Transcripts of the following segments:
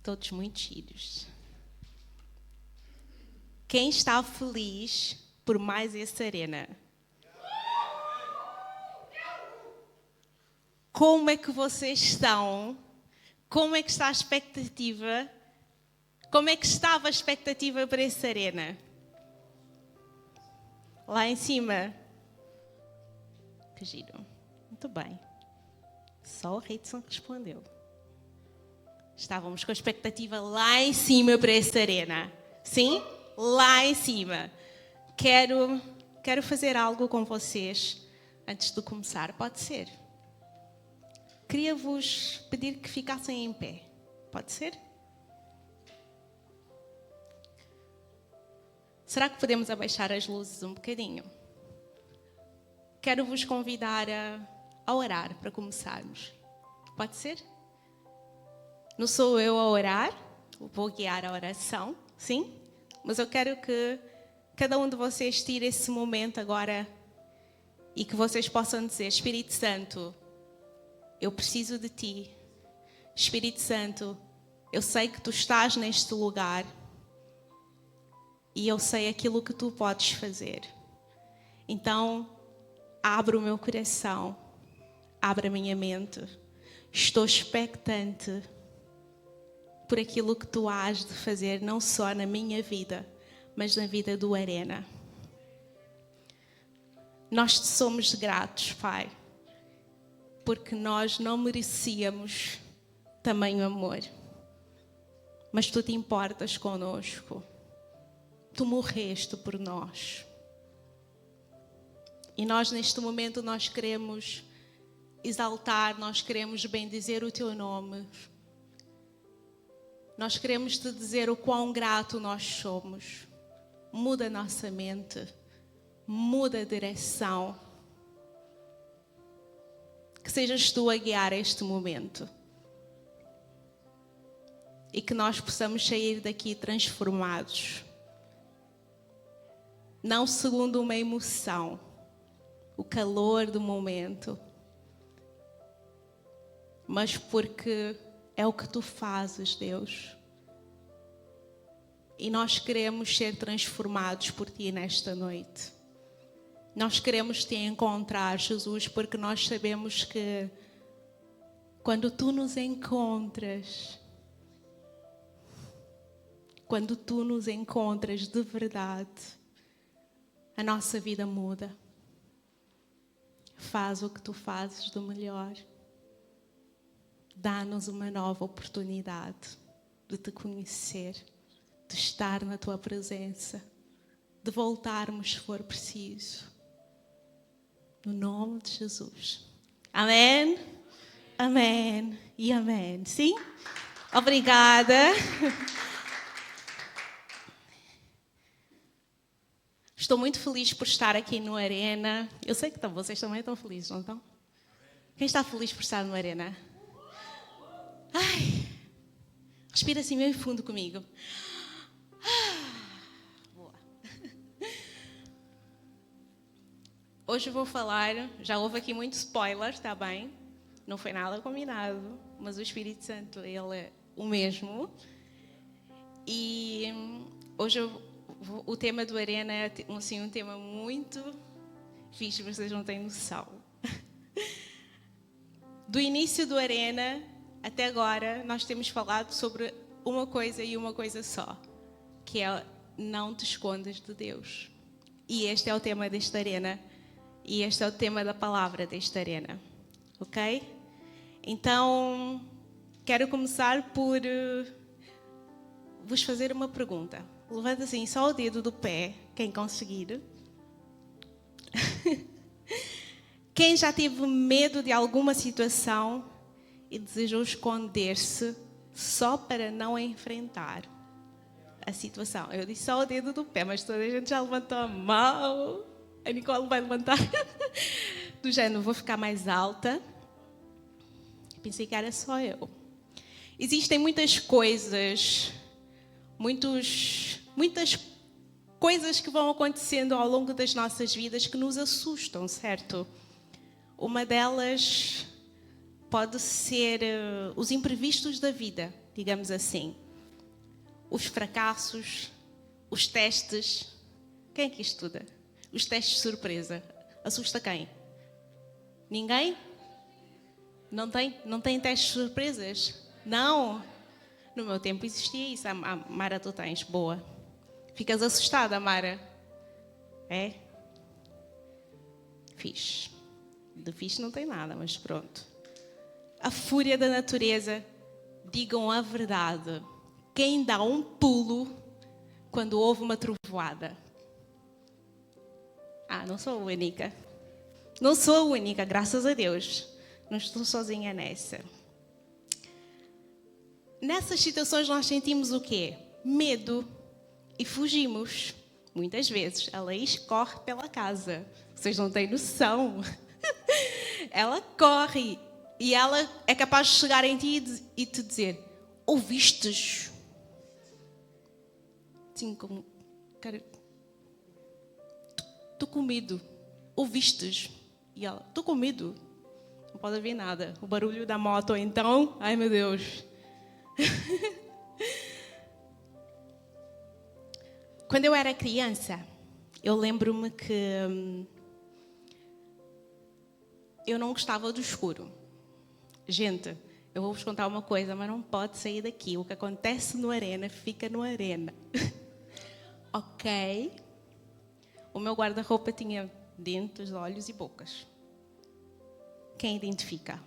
Todos muito giros. Quem está feliz por mais essa arena? Como é que vocês estão? Como é que está a expectativa? Como é que estava a expectativa para essa arena? Lá em cima. Que giro. Muito bem. Só o Reidson respondeu. Estávamos com a expectativa lá em cima para essa arena. Sim? Lá em cima. Quero fazer algo com vocês antes de começar. Pode ser? Queria-vos pedir que ficassem em pé. Pode ser? Será que podemos abaixar as luzes um bocadinho? Quero-vos convidar a orar para começarmos. Pode ser? Não sou eu a orar, vou guiar a oração, sim? Mas eu quero que cada um de vocês tire esse momento agora e que vocês possam dizer: Espírito Santo, eu preciso de Ti. Espírito Santo, eu sei que Tu estás neste lugar e eu sei aquilo que Tu podes fazer. Então, abre o meu coração, abre a minha mente. Estou expectante por aquilo que Tu hás de fazer, não só na minha vida, mas na vida do Arena. Nós te somos gratos, Pai, porque nós não merecíamos tamanho amor. Mas Tu te importas conosco. Tu morreste por nós. E nós, neste momento, nós queremos exaltar, nós queremos bendizer o Teu nome. Nós queremos Te dizer o quão grato nós somos. Muda a nossa mente. Muda a direção. Que sejas Tu a guiar este momento. E que nós possamos sair daqui transformados. Não segundo uma emoção, o calor do momento, mas porque é o que Tu fazes, Deus. E nós queremos ser transformados por Ti nesta noite. Nós queremos Te encontrar, Jesus, porque nós sabemos que quando Tu nos encontras, de verdade, a nossa vida muda. Faz o que Tu fazes do melhor. Dá-nos uma nova oportunidade de Te conhecer, de estar na Tua presença, de voltarmos se for preciso. No nome de Jesus. Amém? Amém e amém. Sim? Obrigada. Estou muito feliz por estar aqui no Arena. Eu sei que vocês também estão felizes, não estão? Quem está feliz por estar no Arena? Ai, respira assim meio fundo comigo. Boa. Hoje eu vou falar, já houve aqui muito spoiler, está bem? Não foi nada combinado, mas o Espírito Santo, Ele é o mesmo. E hoje o tema do Arena é assim, um tema muito fixe, vocês não têm noção. Do início do Arena até agora, nós temos falado sobre uma coisa e uma coisa só, que é: não te escondas de Deus. E este é o tema desta Arena, e este é o tema da palavra desta Arena, ok? Então, quero começar por vos fazer uma pergunta. Levanta assim só o dedo do pé, quem conseguir. Quem já teve medo de alguma situação e desejou esconder-se só para não enfrentar a situação? Eu disse só o dedo do pé, mas toda a gente já levantou a mão. A Nicole vai levantar. Do género, vou ficar mais alta. Pensei que era só eu. Existem muitas coisas, muitas coisas que vão acontecendo ao longo das nossas vidas que nos assustam, certo? Uma delas pode ser os imprevistos da vida, digamos assim. Os fracassos, os testes. Quem é que estuda? Os testes de surpresa. Assusta quem? Ninguém? Não tem testes de surpresas? Não. No meu tempo existia isso. A Mara, tu tens. Boa. Ficas assustada, Mara? É? Fixe. De fixe não tem nada, mas pronto. A fúria da natureza. Digam a verdade. Quem dá um pulo quando houve uma trovoada? Não sou a única. Não sou a única, graças a Deus. Não estou sozinha nessa. Nessas situações nós sentimos o quê? Medo. E fugimos. Muitas vezes. A Laís corre pela casa. Vocês não têm noção. Ela corre. E ela é capaz de chegar em ti e te dizer: ouvistes? Sim, como... Cara, estou com medo. Ouvistes? E ela: estou com medo. Não pode haver nada. O barulho da moto, então... Ai, meu Deus. Quando eu era criança, eu lembro-me que eu não gostava do escuro. Gente, eu vou-vos contar uma coisa, mas não pode sair daqui. O que acontece no Arena, fica no Arena. Ok? O meu guarda-roupa tinha dentes, olhos e bocas. Quem identifica?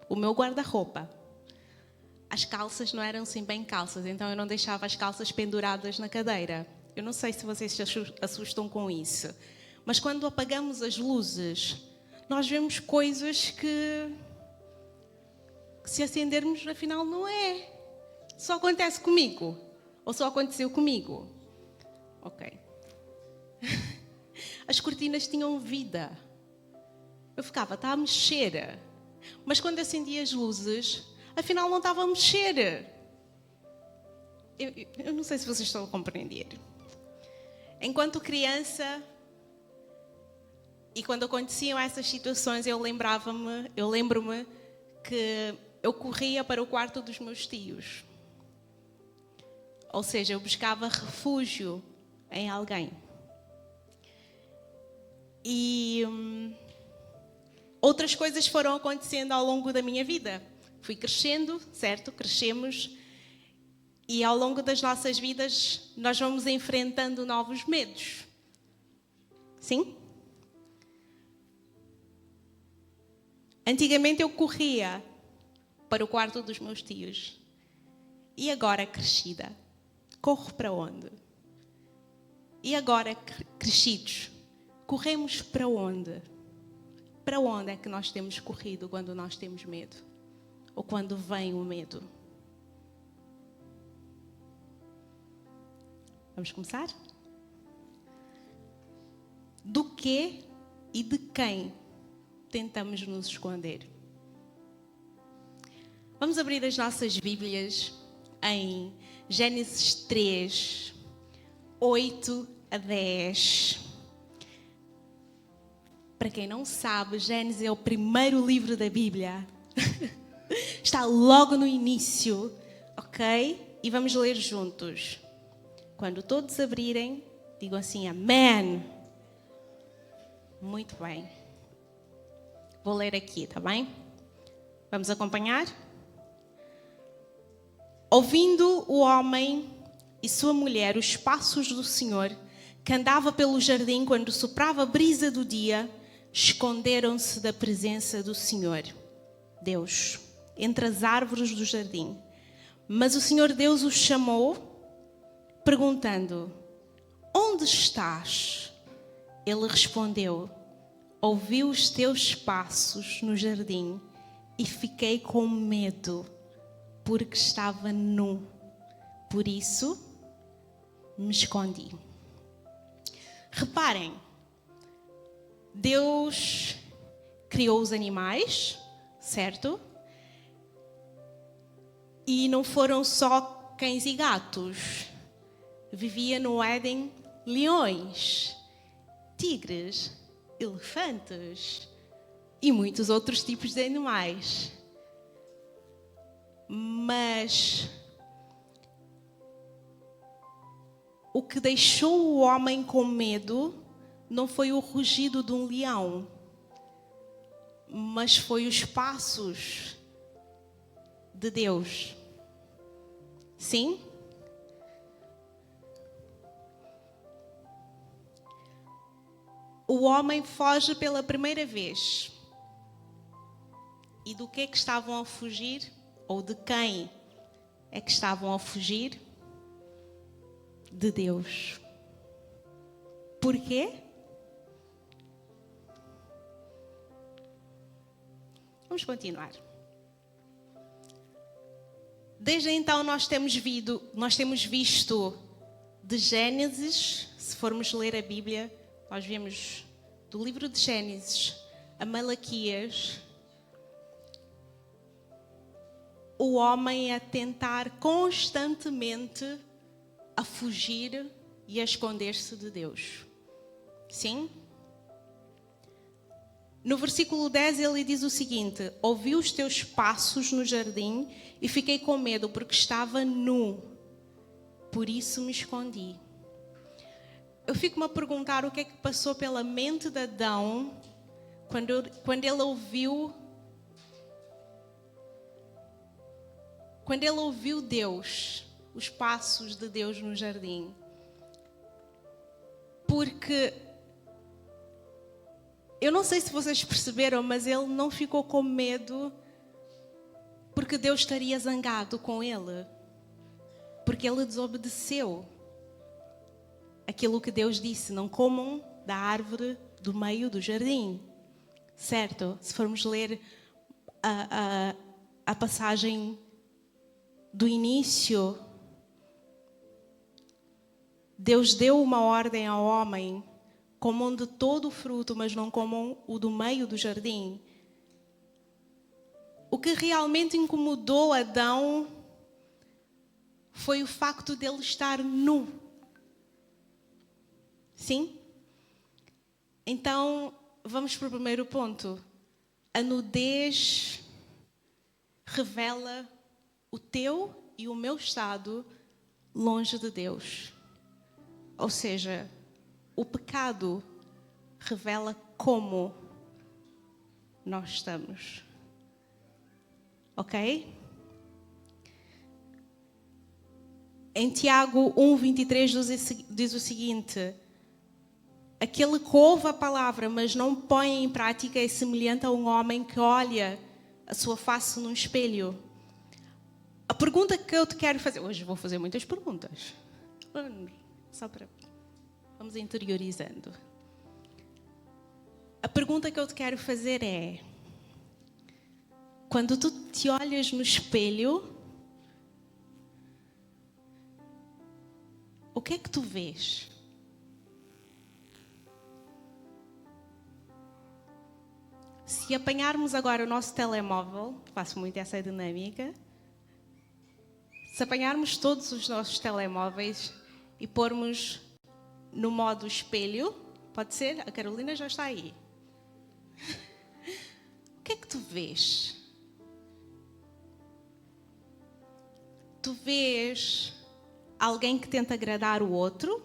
O meu guarda-roupa. As calças não eram assim bem calças, então eu não deixava as calças penduradas na cadeira. Eu não sei se vocês se assustam com isso, mas quando apagamos as luzes, nós vemos coisas que se acendermos, afinal, não é. Só acontece comigo? Ou só aconteceu comigo? Ok. As cortinas tinham vida. Eu ficava, está a mexer. Mas quando acendia as luzes, afinal não estava a mexer. Eu não sei se vocês estão a compreender. Enquanto criança, e quando aconteciam essas situações, eu lembro-me que eu corria para o quarto dos meus tios. Ou seja, eu buscava refúgio em alguém. E outras coisas foram acontecendo ao longo da minha vida. Fui crescendo, certo? Crescemos. E ao longo das nossas vidas, nós vamos enfrentando novos medos. Sim? Antigamente eu corria para o quarto dos meus tios. E agora, crescida, corro para onde? E agora, crescidos, corremos para onde? Para onde é que nós temos corrido quando nós temos medo? Ou quando vem o medo? Vamos começar? Do que e de quem tentamos nos esconder? Vamos abrir as nossas Bíblias em Gênesis 3, 8 a 10. Para quem não sabe, Gênesis é o primeiro livro da Bíblia. Está logo no início, ok? E vamos ler juntos. Quando todos abrirem, digam assim, amém. Muito bem. Vou ler aqui, tá bem? Vamos acompanhar? Ouvindo o homem e sua mulher os passos do Senhor, que andava pelo jardim quando soprava a brisa do dia, esconderam-se da presença do Senhor, Deus, entre as árvores do jardim. Mas o Senhor Deus os chamou, perguntando: onde estás? Ele respondeu: ouvi os teus passos no jardim e fiquei com medo, porque estava nu. Por isso, me escondi. Reparem, Deus criou os animais, certo? E não foram só cães e gatos. Vivia no Éden leões, tigres, elefantes e muitos outros tipos de animais. Mas o que deixou o homem com medo não foi o rugido de um leão, mas foi os passos de Deus. Sim? O homem foge pela primeira vez. E do que é que estavam a fugir? Ou de quem é que estavam a fugir? De Deus. Por quê? Vamos continuar. Desde então nós temos visto de Gênesis, se formos ler a Bíblia, nós vemos do livro de Gênesis a Malaquias, o homem a tentar constantemente a fugir e a esconder-se de Deus. Sim? No versículo 10 ele diz o seguinte: ouvi os teus passos no jardim e fiquei com medo porque estava nu, por isso me escondi. Eu fico-me a perguntar o que é que passou pela mente de Adão quando ele ouviu Deus, os passos de Deus no jardim. Porque eu não sei se vocês perceberam, mas ele não ficou com medo porque Deus estaria zangado com ele. Porque ele desobedeceu aquilo que Deus disse: não comam da árvore do meio do jardim. Certo? Se formos ler a passagem do início, Deus deu uma ordem ao homem: comam de todo o fruto, mas não comam o do meio do jardim. O que realmente incomodou Adão foi o facto dele estar nu. Sim? Então, vamos para o primeiro ponto. A nudez revela o teu e o meu estado longe de Deus. Ou seja, o pecado revela como nós estamos. Ok? Em Tiago 1:23 diz o seguinte: aquele que ouve a palavra, mas não põe em prática, é semelhante a um homem que olha a sua face num espelho. A pergunta que eu te quero fazer... Hoje vou fazer muitas perguntas. Só para... Vamos interiorizando. A pergunta que eu te quero fazer é: quando tu te olhas no espelho, o que é que tu vês? Se apanharmos agora o nosso telemóvel, faço muito essa dinâmica, se apanharmos todos os nossos telemóveis e pormos no modo espelho, pode ser? A Carolina já está aí. O que é que tu vês? Tu vês alguém que tenta agradar o outro?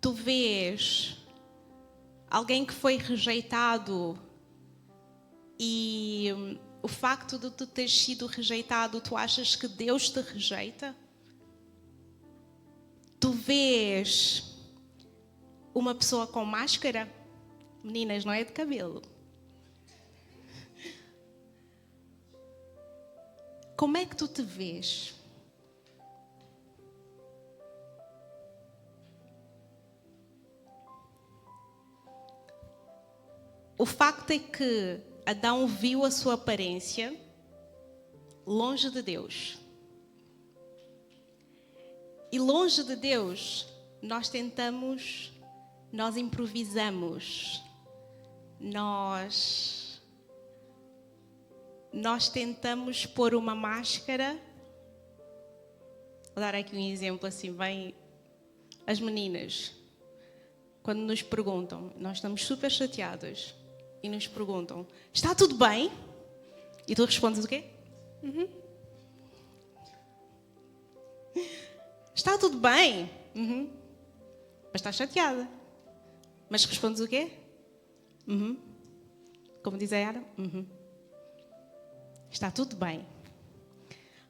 Tu vês alguém que foi rejeitado e o facto de tu teres sido rejeitado, tu achas que Deus te rejeita? Tu vês uma pessoa com máscara? Meninas, não é de cabelo. Como é que tu te vês? O facto é que Adão viu a sua aparência longe de Deus. E longe de Deus, nós improvisamos, nós tentamos pôr uma máscara. Vou dar aqui um exemplo assim, bem... As meninas, quando nos perguntam, nós estamos super chateadas e nos perguntam: está tudo bem? E tu respondes o quê? Está tudo bem. Uhum. Mas estás chateada. Mas respondes o quê? Uhum. Como diz a Yara? Uhum. Está tudo bem.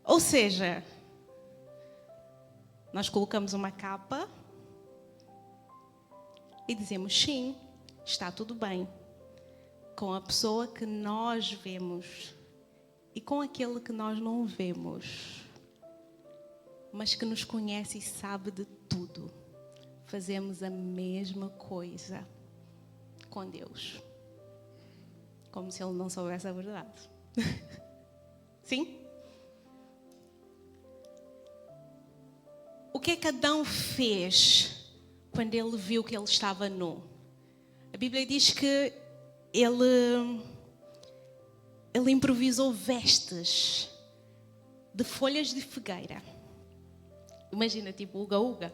Ou seja, nós colocamos uma capa e dizemos sim, está tudo bem. Com a pessoa que nós vemos e com aquele que nós não vemos, mas que nos conhece e sabe de tudo. Fazemos a mesma coisa com Deus. Como se Ele não soubesse a verdade. Sim? O que é que Adão fez quando ele viu que ele estava nu? A Bíblia diz que ele improvisou vestes de folhas de figueira. Imagina, tipo uga-uga.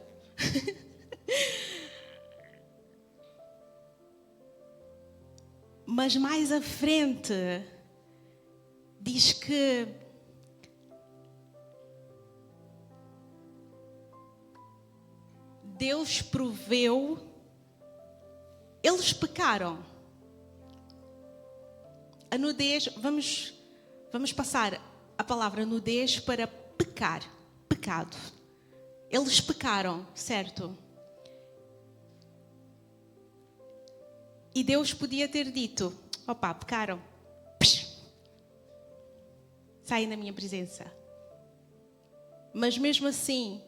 Mas mais à frente diz que Deus proveu, eles pecaram. A nudez, vamos passar a palavra nudez para pecar, pecado. Eles pecaram, certo? E Deus podia ter dito, opa, pecaram. Psh, saem da minha presença. Mas mesmo assim,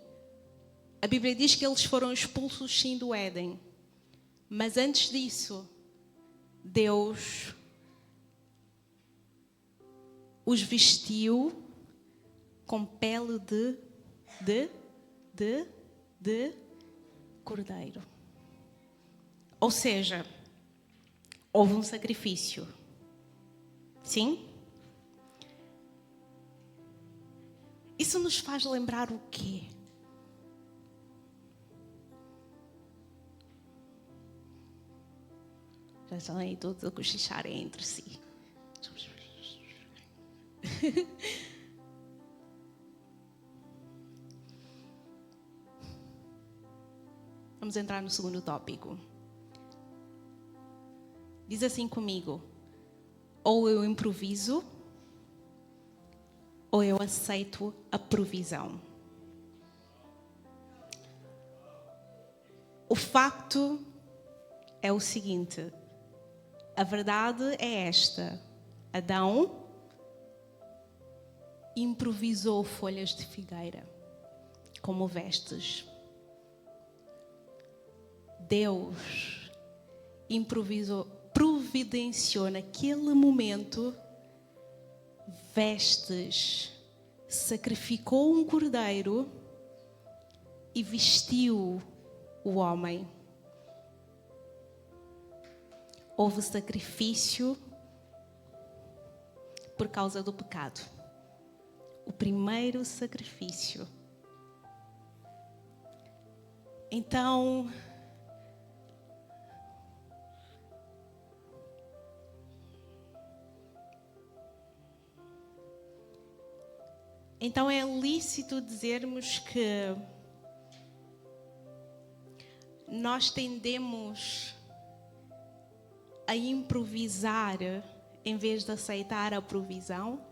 a Bíblia diz que eles foram expulsos sim do Éden. Mas antes disso, Deus os vestiu com pele de cordeiro. Ou seja, houve um sacrifício. Sim? Isso nos faz lembrar o quê? Já estão aí todos a cochicharem entre si. Vamos entrar no segundo tópico. Diz assim comigo: ou eu improviso, ou eu aceito a provisão. O facto é o seguinte: a verdade é esta: Adão improvisou folhas de figueira como vestes. Deus providenciou naquele momento vestes, sacrificou um cordeiro e vestiu o homem. Houve sacrifício por causa do pecado. O primeiro sacrifício. Então, é lícito dizermos que nós tendemos a improvisar em vez de aceitar a provisão?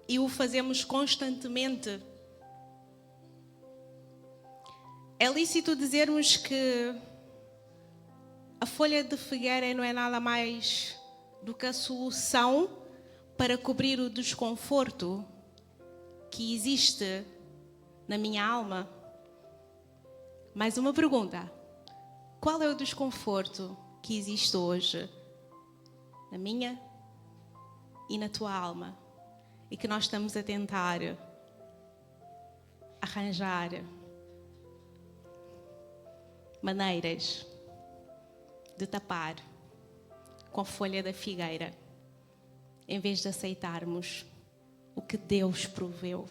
E o fazemos constantemente. É lícito dizermos que a folha de figueira não é nada mais do que a solução para cobrir o desconforto que existe na minha alma. Mais uma pergunta: qual é o desconforto que existe hoje na minha e na tua alma e que nós estamos a tentar arranjar maneiras de tapar com a folha da figueira, em vez de aceitarmos o que Deus proveu?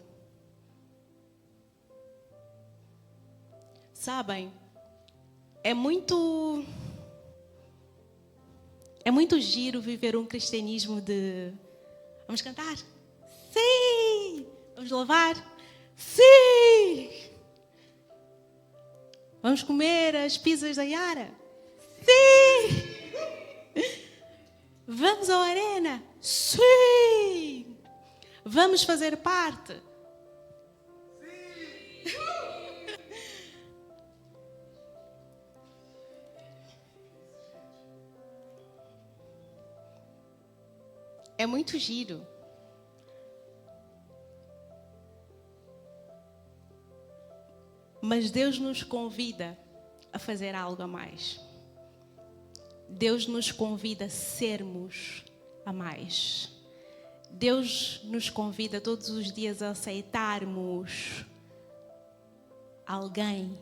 Sabem, é muito giro viver um cristianismo de Vamos cantar? Sim! Vamos louvar? Sim! Vamos comer as pizzas da Yara? Sim! Vamos à arena? Sim! Vamos fazer parte? Sim! É muito giro. Mas Deus nos convida a fazer algo a mais. Deus nos convida a sermos a mais. Deus nos convida todos os dias a aceitarmos alguém.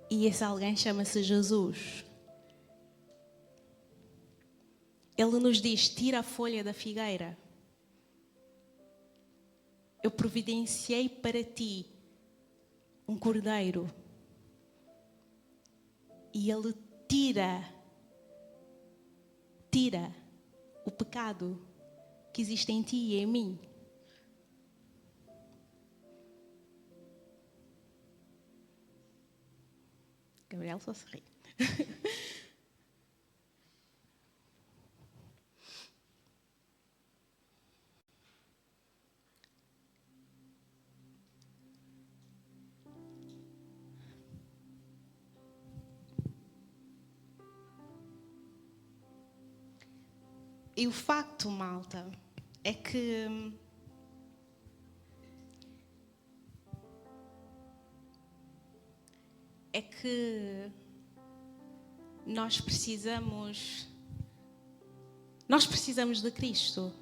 E esse alguém chama-se Jesus. Ele nos diz: tira a folha da figueira. Eu providenciei para ti um cordeiro. E ele tira o pecado que existe em ti e em mim. Gabriel só se ri. E o facto, malta, é que nós precisamos de Cristo.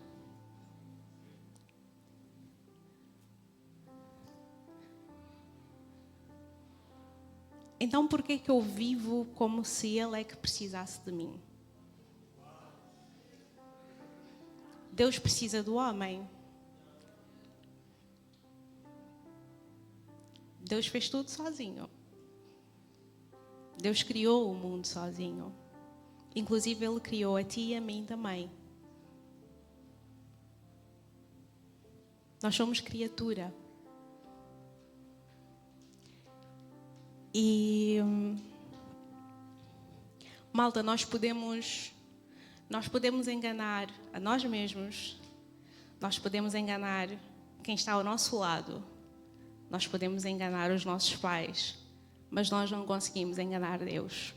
Então por que eu vivo como se Ele é que precisasse de mim? Deus precisa do homem. Deus fez tudo sozinho. Deus criou o mundo sozinho. Inclusive Ele criou a ti e a mim também. Nós somos criatura. E malta, nós podemos enganar a nós mesmos, nós podemos enganar quem está ao nosso lado, nós podemos enganar os nossos pais, mas nós não conseguimos enganar Deus.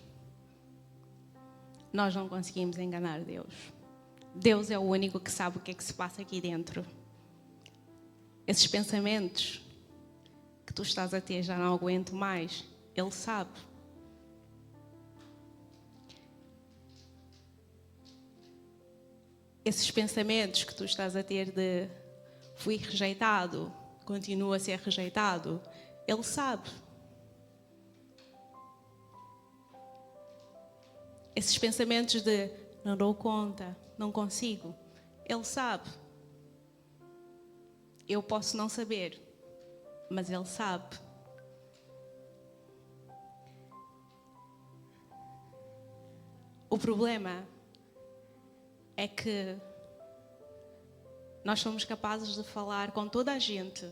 Nós não conseguimos enganar Deus. Deus é o único que sabe o que é que se passa aqui dentro. Esses pensamentos que tu estás a ter, já não aguento mais, Ele sabe. Esses pensamentos que tu estás a ter de fui rejeitado, continuo a ser rejeitado, Ele sabe. Esses pensamentos de não dou conta, não consigo, Ele sabe. Eu posso não saber, mas Ele sabe. O problema é que nós somos capazes de falar com toda a gente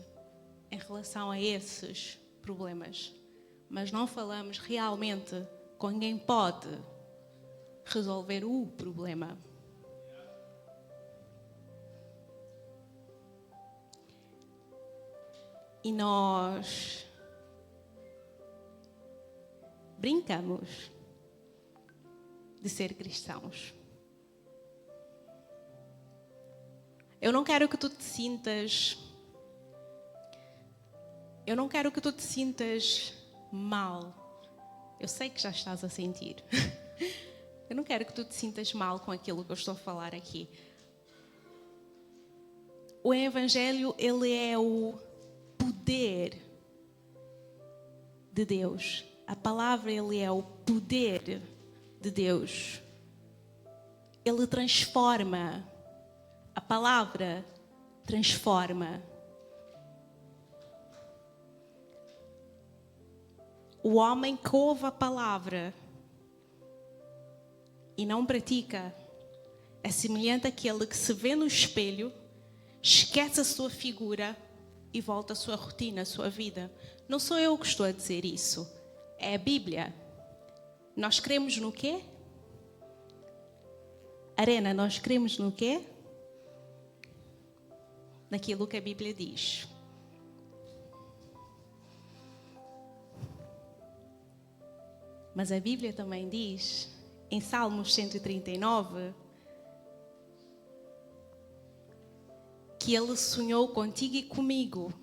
em relação a esses problemas, mas não falamos realmente com quem pode resolver o problema. E nós brincamos de ser cristãos. Eu não quero que tu te sintas mal. Eu sei que já estás a sentir. Eu não quero que tu te sintas mal com aquilo que eu estou a falar aqui. O Evangelho, ele é o poder de Deus. A palavra, ele é o poder de Deus. Ele transforma. A palavra transforma. O homem que ouve a palavra e não pratica, é semelhante àquele que se vê no espelho, esquece a sua figura e volta à sua rotina, à sua vida. Não sou eu que estou a dizer isso. É a Bíblia. Nós cremos no quê? Arena, nós cremos no quê? Naquilo que a Bíblia diz. Mas a Bíblia também diz, em Salmos 139, que Ele sonhou contigo e comigo.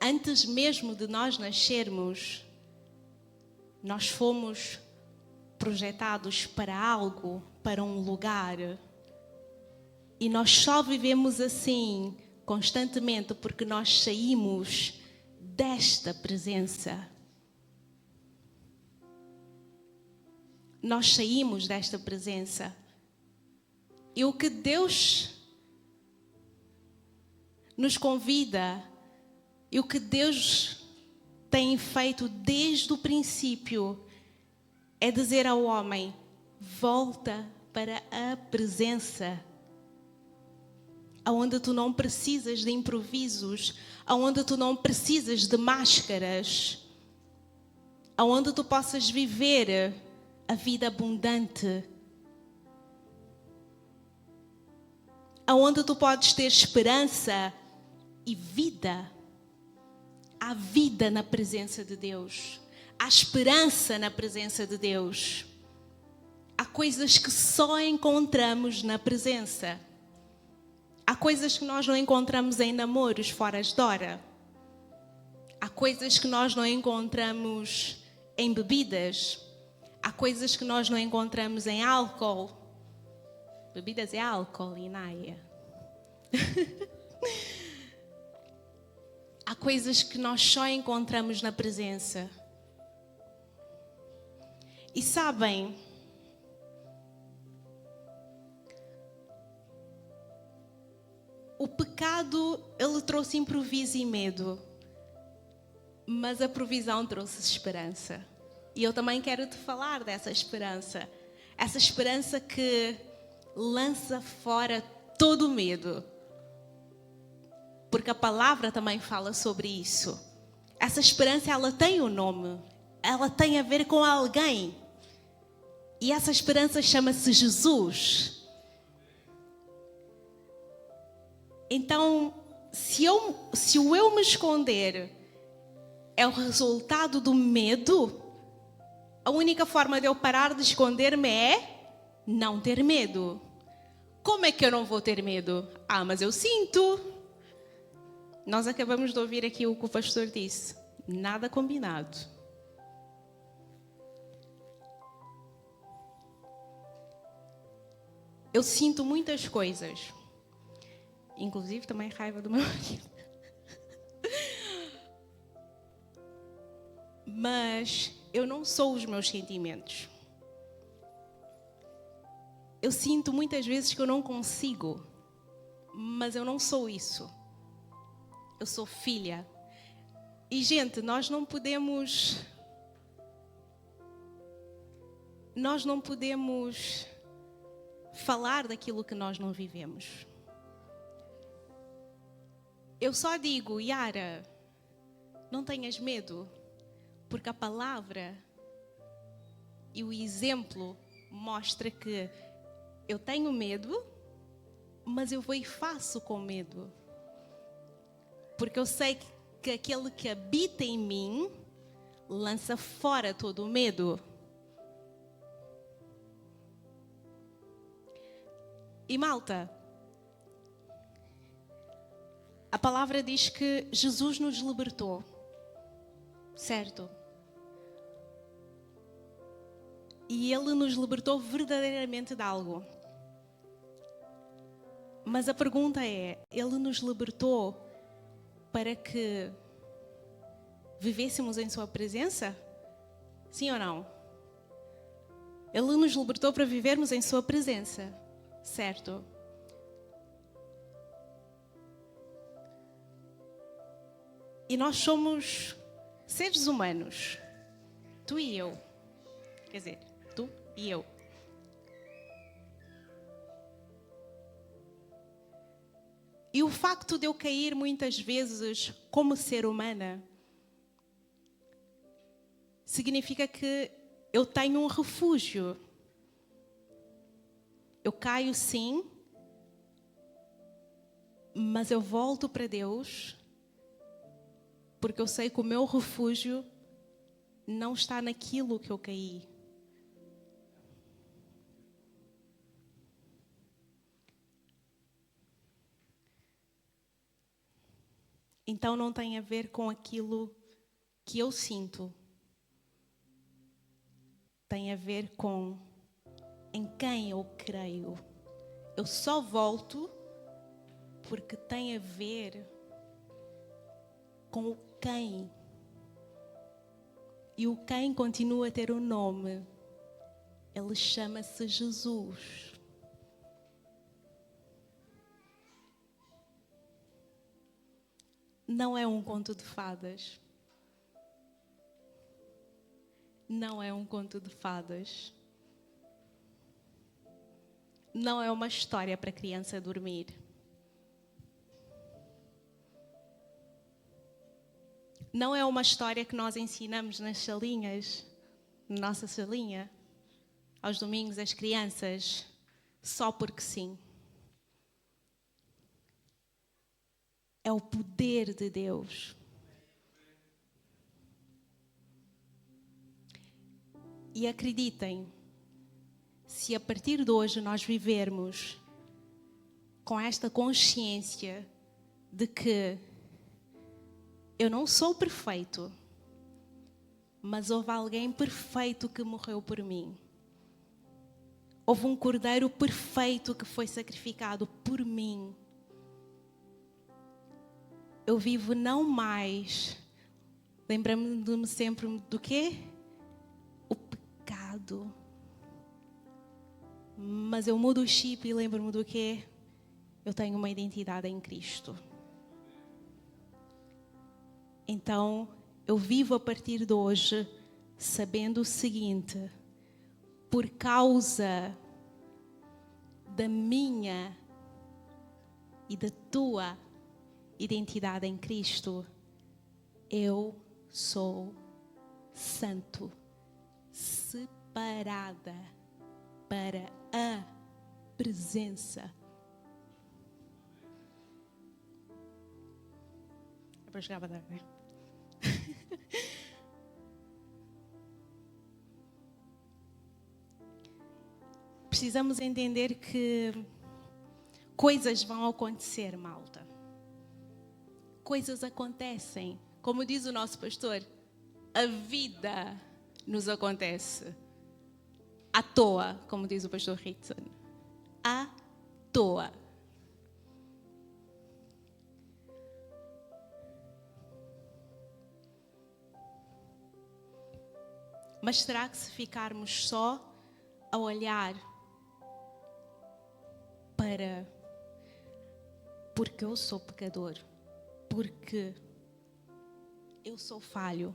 Antes mesmo de nós nascermos, nós fomos projetados para algo, para um lugar. E nós só vivemos assim, constantemente, porque nós saímos desta presença. Nós saímos desta presença. E o que Deus nos convida, e o que Deus tem feito desde o princípio, é dizer ao homem: volta para a presença, aonde tu não precisas de improvisos, aonde tu não precisas de máscaras, aonde tu possas viver a vida abundante, aonde tu podes ter esperança e vida. Há vida na presença de Deus. Há esperança na presença de Deus. Há coisas que só encontramos na presença. Há coisas que nós não encontramos em namoros fora de hora. Há coisas que nós não encontramos em bebidas. Há coisas que nós não encontramos em álcool. Bebidas é álcool, Inaia. Há coisas que nós só encontramos na presença. E sabem, o pecado, ele trouxe improviso e medo, mas a provisão trouxe esperança. E eu também quero te falar dessa esperança. Essa esperança que lança fora todo o medo. Porque a palavra também fala sobre isso. Essa esperança, ela tem um nome. Ela tem a ver com alguém. E essa esperança chama-se Jesus. Então, se o eu me esconder é o resultado do medo, a única forma de eu parar de esconder-me é não ter medo. Como é que eu não vou ter medo? Ah, mas eu sinto. Nós acabamos de ouvir aqui o que o pastor disse. Nada combinado. Eu sinto muitas coisas. Inclusive também raiva do meu marido. Mas eu não sou os meus sentimentos. Eu sinto muitas vezes que eu não consigo. Mas eu não sou isso. Eu sou filha. E, gente, nós não podemos falar daquilo que nós não vivemos. Eu só digo, Yara, não tenhas medo, porque a palavra e o exemplo mostra que eu tenho medo, mas eu vou e faço com medo. Porque eu sei que aquele que habita em mim lança fora todo o medo. E malta, a palavra diz que Jesus nos libertou, certo? E Ele nos libertou verdadeiramente de algo. Mas a pergunta é, Ele nos libertou para que vivêssemos em sua presença? Sim ou não? Ele nos libertou para vivermos em sua presença, certo? E nós somos seres humanos, tu e eu. Quer dizer, tu e eu. E o facto de eu cair muitas vezes como ser humana significa que eu tenho um refúgio. Eu caio sim, mas eu volto para Deus, porque eu sei que o meu refúgio não está naquilo que eu caí. Então não tem a ver com aquilo que eu sinto. Tem a ver com em quem eu creio. Eu só volto porque tem a ver com o quem. E o quem continua a ter um nome. Ele chama-se Jesus. Não é um conto de fadas. Não é um conto de fadas. Não é uma história para criança dormir. Não é uma história que nós ensinamos nas salinhas, na nossa salinha, aos domingos, às crianças, só porque sim. É o poder de Deus. E acreditem, se a partir de hoje nós vivermos com esta consciência de que eu não sou perfeito, mas houve alguém perfeito que morreu por mim. Houve um cordeiro perfeito que foi sacrificado por mim. Eu vivo não mais, lembrando-me sempre do quê? O pecado. Mas eu mudo o chip e lembro-me do quê? Eu tenho uma identidade em Cristo. Então, eu vivo a partir de hoje sabendo o seguinte: por causa da minha e da tua identidade em Cristo, eu sou santo, separada para a presença. É para chegar a dar, né? Precisamos entender que coisas vão acontecer, malta. Coisas acontecem. Como diz o nosso pastor, a vida nos acontece. À toa, como diz o pastor Rickson. À toa. Mas será que se ficarmos só a olhar para porque eu sou pecador, porque eu sou falho,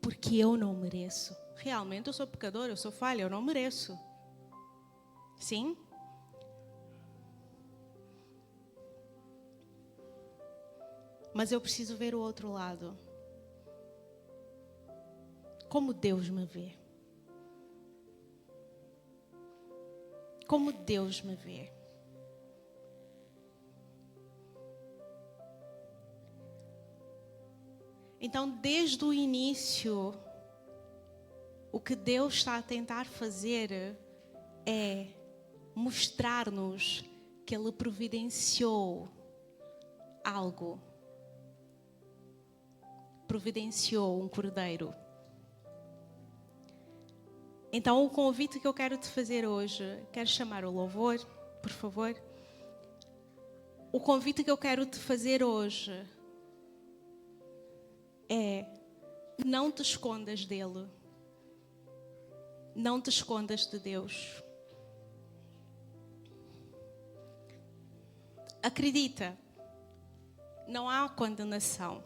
porque eu não mereço. Realmente eu sou pecador, eu sou falho, eu não mereço. Sim? Mas eu preciso ver o outro lado. Como Deus me vê. Como Deus me vê. Então, desde o início, o que Deus está a tentar fazer é mostrar-nos que Ele providenciou algo. Providenciou um cordeiro. Então, o convite que eu quero te fazer hoje, quero chamar o louvor, por favor. O convite que eu quero te fazer hoje é: não te escondas dele. Não te escondas de Deus. Acredita, não há condenação.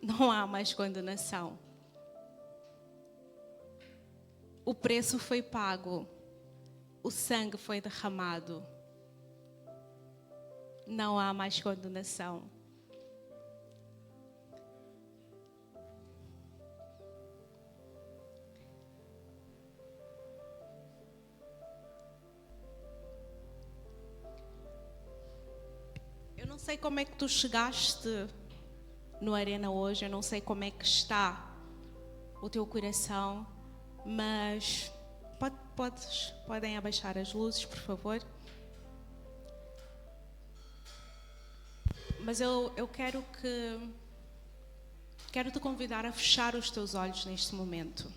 Não há mais condenação. O preço foi pago. O sangue foi derramado. não há mais condenação. Eu não sei como é que tu chegaste no Arena hoje, eu não sei como é que está o teu coração, mas podem abaixar as luzes, por favor. Mas eu quero te convidar a fechar os teus olhos neste momento.